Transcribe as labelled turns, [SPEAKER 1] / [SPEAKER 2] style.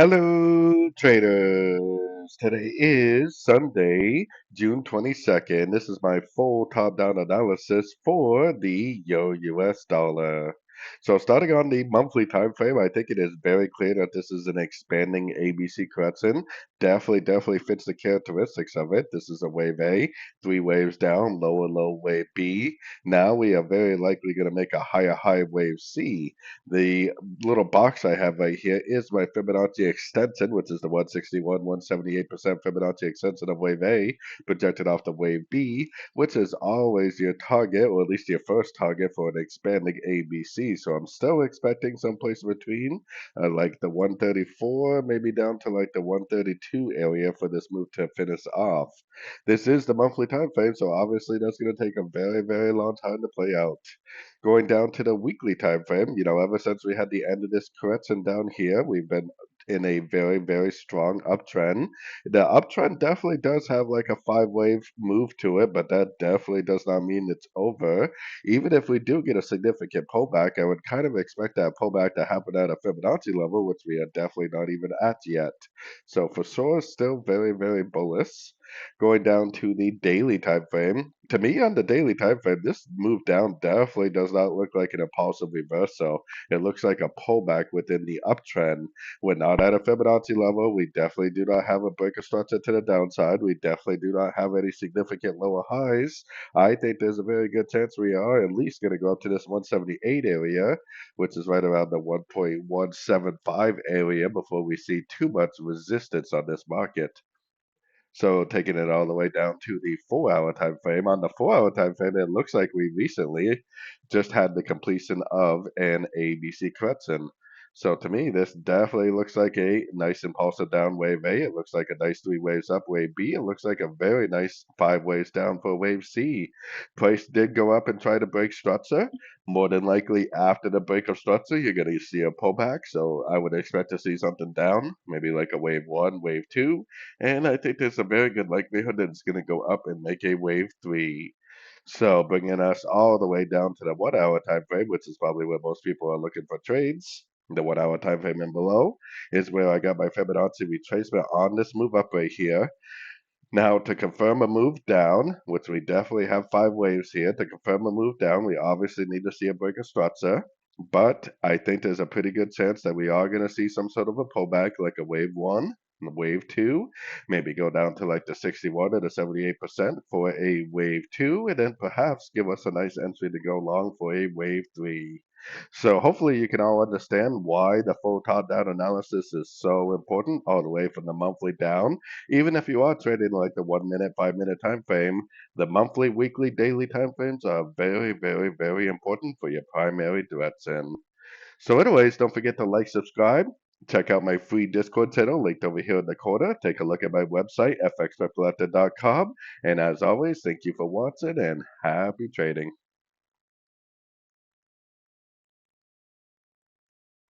[SPEAKER 1] Hello, traders. Today is Sunday, June 22nd. This is my full top-down analysis for the US dollar. So starting on the monthly time frame, I think it is very clear that this is an expanding ABC crescent. Definitely fits the characteristics of it. This is a wave A, three waves down, low wave B. Now we are very likely going to make a higher high wave C. The little box I have right here is my Fibonacci extension, which is the 161, 178% Fibonacci extension of wave A, projected off the wave B, which is always your target, or at least your first target for an expanding ABC. So I'm still expecting someplace between like the 134, maybe down to like the 132 area for this move to finish off. This is the monthly time frame, so obviously that's going to take a very long time to play out. Going down to the weekly time frame, ever since we had the end of this correction down here, we've been in a very strong uptrend. The uptrend definitely does have like a five-wave move to it, but that definitely does not mean it's over. Even if we do get a significant pullback, I would kind of expect that pullback to happen at a Fibonacci level, which we are definitely not even at yet. So for sure, still very bullish. Going down to the daily time frame, to me on the daily time frame, this move down definitely does not look like an impulsive reversal. It looks like a pullback within the uptrend. We're not at a Fibonacci level. We definitely do not have a breaker structure to the downside. We definitely do not have any significant lower highs. I think there's a very good chance we are at least going to go up to this 178 area, which is right around the 1.175 area before we see too much resistance on this market. So taking it all the way down to the 4 hour time frame. On the 4 hour time frame, it looks like we recently just had the completion of an ABC correction. So to me, this definitely looks like a nice impulsive down wave A. It looks like a nice three waves up wave B. It looks like a very nice five waves down for wave C. Price did go up and try to break structure. More than likely after the break of structure, you're going to see a pullback. So I would expect to see something down, maybe like a wave one, wave two, and I think there's a very good likelihood that it's going to go up and make a wave three. So bringing us all the way down to the 1 hour time frame, which is probably where most people are looking for trades. The 1 hour time frame and below is where I got my Fibonacci retracement on this move up right here. Now, to confirm a move down, which we definitely have five waves here, to confirm a move down, we obviously need to see a break of structure. But I think there's a pretty good chance that we are going to see some sort of a pullback, like a wave one, and a wave two, maybe go down to like the 61 or the 78% for a wave two, and then perhaps give us a nice entry to go long for a wave three. So hopefully you can all understand why the full top down analysis is so important all the way from the monthly down. Even if you are trading like the 1 minute, 5 minute time frame, the monthly, weekly, daily time frames are very important for your primary direction. So anyways, don't forget to like, subscribe, check out my free Discord channel linked over here in the corner. Take a look at my website, fxpipcollector.com. And as always, thank you for watching and happy trading.